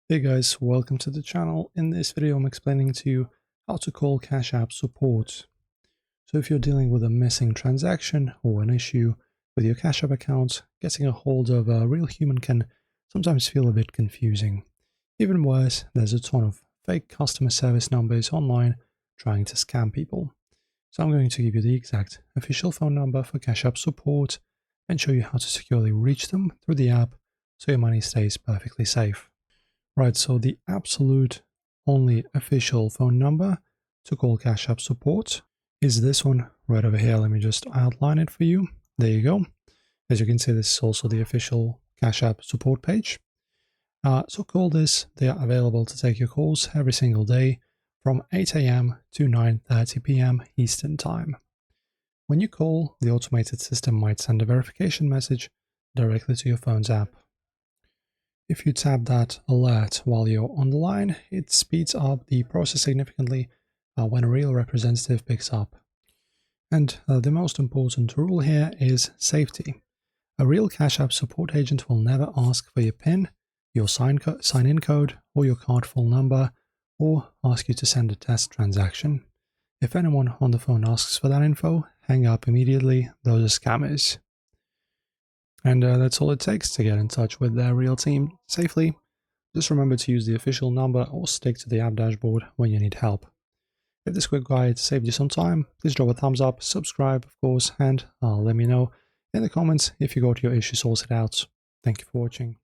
Hey guys, welcome to the channel. In this video I'm explaining to you how to call Cash App support. So if you're dealing with a missing transaction or an issue with your Cash App account, getting a hold of a real human can sometimes feel a bit confusing. Even worse, there's a ton of fake customer service numbers online trying to scam people. So I'm going to give you the exact official phone number for Cash App support and show you how to securely reach them through the app so your money stays perfectly safe. Right, so the absolute only official phone number to call Cash App support is this one right over here. Let me just outline it for you. There you go. As you can see, this is also the official Cash App support page. So call this. They are available to take your calls every single day from 8 a.m. to 9:30 p.m. Eastern Time. When you call, the automated system might send a verification message directly to your phone's app. If you tap that alert while you're on the line, it speeds up the process significantly when a real representative picks up. And the most important rule here is safety. A real Cash App support agent will never ask for your PIN, your sign-in code, or your card full number, or ask you to send a test transaction. If anyone on the phone asks for that info, hang up immediately. Those are scammers. And that's all it takes to get in touch with their real team safely. Just remember to use the official number or stick to the app dashboard when you need help. If this quick guide saved you some time, please drop a thumbs up, subscribe of course, and let me know in the comments if you got your issue sorted out. Thank you for watching.